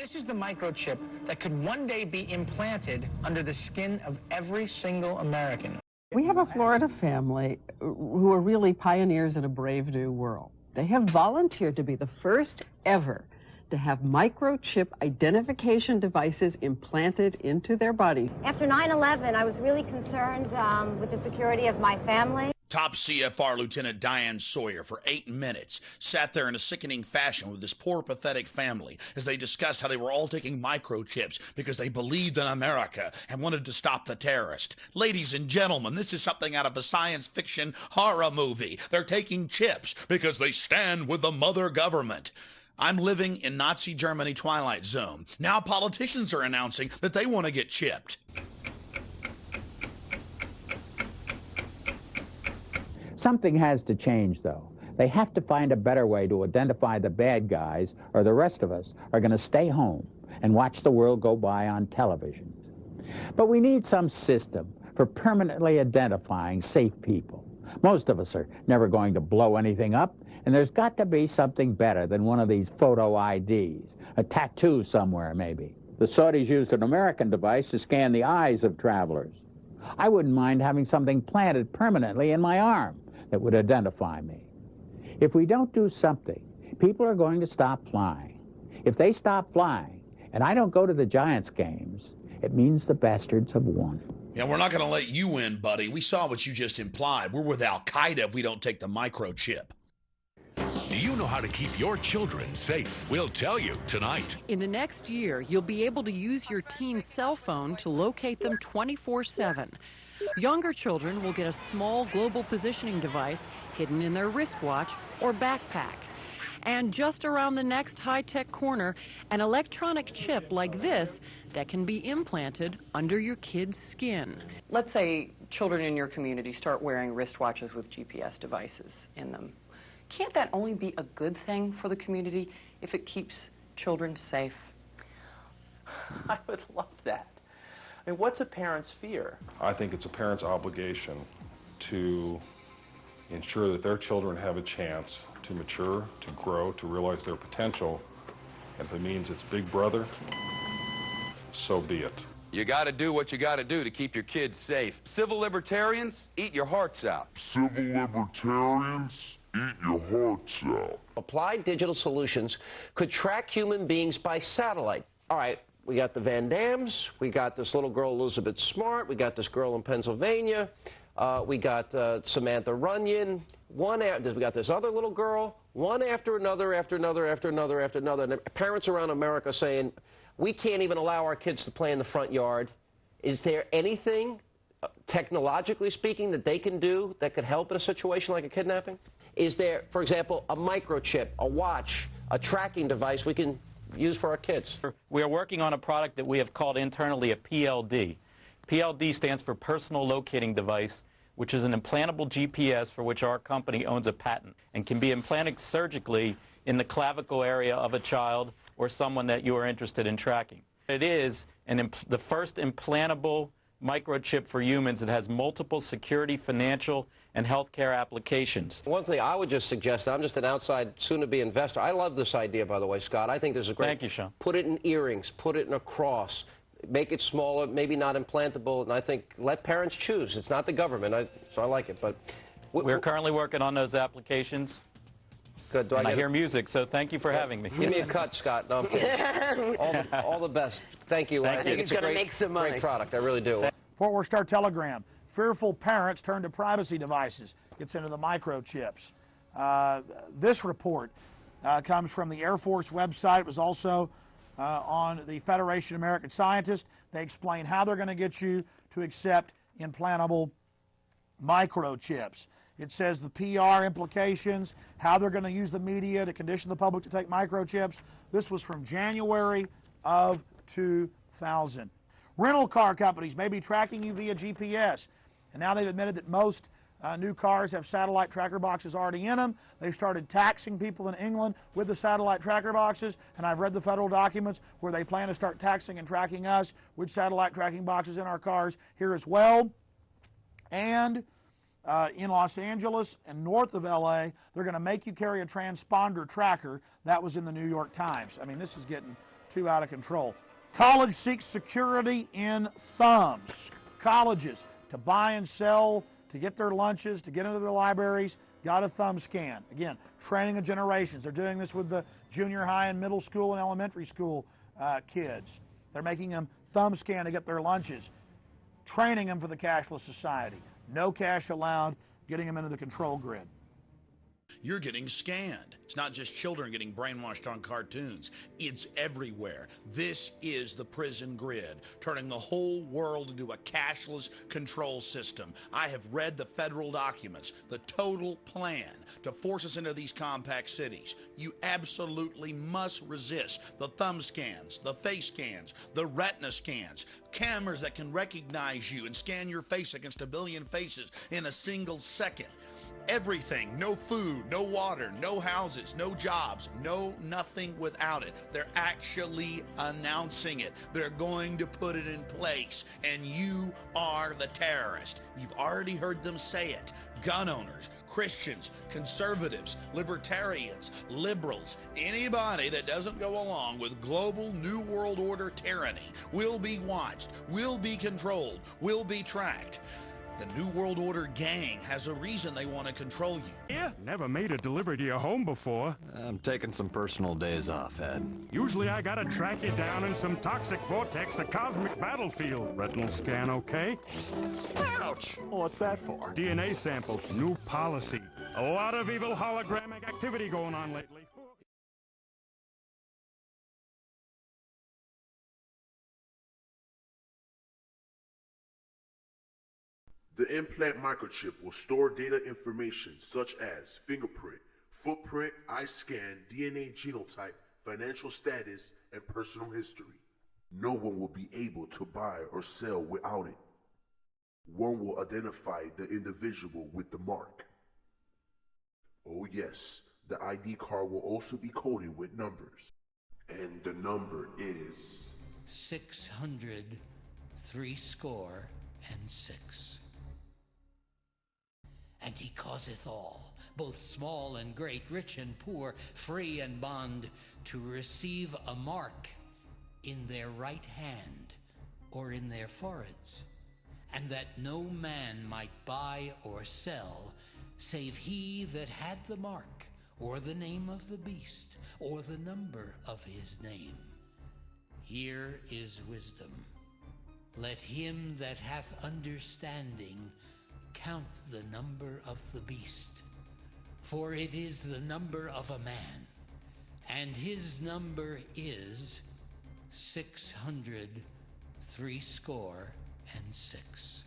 This is the microchip that could one day be implanted under the skin of every single American. We have a Florida family who are really pioneers in a brave new world. They have volunteered to be the first ever to have microchip identification devices implanted into their body. After 9/11, I was really concerned with the security of my family. Top CFR Lieutenant Diane Sawyer, for 8 minutes, sat there in a sickening fashion with this poor, pathetic family as they discussed how they were all taking microchips because they believed in America and wanted to stop the terrorist. Ladies and gentlemen, this is something out of a science fiction horror movie. They're taking chips because they stand with the mother government. I'm living in Nazi Germany Twilight Zone. Now politicians are announcing that they want to get chipped. Something has to change, though. They have to find a better way to identify the bad guys, or the rest of us are going to stay home and watch the world go by on televisions. But we need some system for permanently identifying safe people. Most of us are never going to blow anything up, and there's got to be something better than one of these photo IDs, a tattoo somewhere maybe. The Saudis used an American device to scan the eyes of travelers. I wouldn't mind having something planted permanently in my arm that would identify me. If we don't do something, people are going to stop flying. If they stop flying, and I don't go to the Giants games, it means the bastards have won. Yeah, we're not going to let you win, buddy. We saw what you just implied. We're with Al-Qaeda if we don't take the microchip. Do you know how to keep your children safe? We'll tell you tonight. In the next year, you'll be able to use your teen's cell phone to locate them 24/7. Younger children will get a small global positioning device hidden in their wristwatch or backpack. And just around the next high-tech corner, an electronic chip like this that can be implanted under your kid's skin. Let's say children in your community start wearing wristwatches with GPS devices in them. Can't that only be a good thing for the community if it keeps children safe? I would love that. I mean, what's a parent's fear? I think it's a parent's obligation to ensure that their children have a chance to mature, to grow, to realize their potential. And if it means it's Big Brother, so be it. You got to do what you got to do to keep your kids safe. Civil libertarians, eat your hearts out. Civil libertarians, eat your hearts out. Applied Digital Solutions could track human beings by satellite. All right, we got the Van Dams, we got this little girl Elizabeth Smart, we got this girl in Pennsylvania, we got Samantha Runyon, we got this other little girl, one after another, after another, after another, after another. And parents around America saying, we can't even allow our kids to play in the front yard. Is there anything, technologically speaking, that they can do that could help in a situation like a kidnapping? Is there, for example, a microchip, a watch, a tracking device we can use for our kids? We are working on a product that we have called internally a PLD. PLD stands for Personal Locating Device, which is an implantable GPS for which our company owns a patent and can be implanted surgically in the clavicle area of a child or someone that you are interested in tracking. It is the first implantable microchip for humans that has multiple security, financial, and healthcare applications. One thing I would just suggest, I'm just an outside, soon-to-be investor. I love this idea, by the way, Scott. I think this is great. Thank you, Sean. Put it in earrings, put it in a cross, make it smaller, maybe not implantable, and I think let parents choose. It's not the government, so I like it. But we're currently working on those applications. Good. I hear music, so thank you for having me. Give me a cut, Scott. No, I'm kidding. all the best. Thank you. Thank you. It's a great product. I really do. Fort Worth Star Telegram. Fearful parents turn to privacy devices. Gets into the microchips. This report comes from the Air Force website. It was also on the Federation of American Scientists. They explain how they're going to get you to accept implantable microchips. It says the PR implications, how they're going to use the media to condition the public to take microchips. This was from January of 2000. Rental car companies may be tracking you via GPS. And now they've admitted that most new cars have satellite tracker boxes already in them. They've started taxing people in England with the satellite tracker boxes. And I've read the federal documents where they plan to start taxing and tracking us with satellite tracking boxes in our cars here as well. And in Los Angeles and north of LA, they're going to make you carry a transponder tracker. That was in the New York Times. I mean, this is getting too out of control. College seeks security in thumbs. Colleges, to buy and sell, to get their lunches, to get into their libraries, got a thumb scan. Again, training of generations. They're doing this with the junior high and middle school and elementary school kids. They're making them thumb scan to get their lunches, training them for the cashless society. No cash allowed, getting them into the control grid. You're getting scanned. It's not just children getting brainwashed on cartoons. It's everywhere. This is the prison grid, turning the whole world into a cashless control system. I have read the federal documents, the total plan to force us into these compact cities. You absolutely must resist the thumb scans, the face scans, the retina scans, cameras that can recognize you and scan your face against 1 billion faces in a single second. Everything, no food, no water, no houses, no jobs, no nothing without it. They're actually announcing it. They're going to put it in place, and you are the terrorist. You've already heard them say it. Gun owners, Christians, conservatives, libertarians, liberals, anybody that doesn't go along with global New World Order tyranny will be watched, will be controlled, will be tracked. The New World Order gang has a reason they want to control you. Yeah, never made a delivery to your home before. I'm taking some personal days off, Ed. Usually I gotta track you down in some toxic vortex, a cosmic battlefield. Retinal scan okay? Ouch! What's that for? DNA sample, new policy. A lot of evil hologramic activity going on lately. The implant microchip will store data information such as fingerprint, footprint, eye scan, DNA genotype, financial status, and personal history. No one will be able to buy or sell without it. One will identify the individual with the mark. Oh yes, the ID card will also be coded with numbers. And the number is 600 threescore and 6. And he causeth all, both small and great, rich and poor, free and bond, to receive a mark in their right hand or in their foreheads, and that no man might buy or sell, save he that had the mark, or the name of the beast, or the number of his name. Here is wisdom. Let him that hath understanding count the number of the beast, for it is the number of a man, and his number is 600 threescore and 6.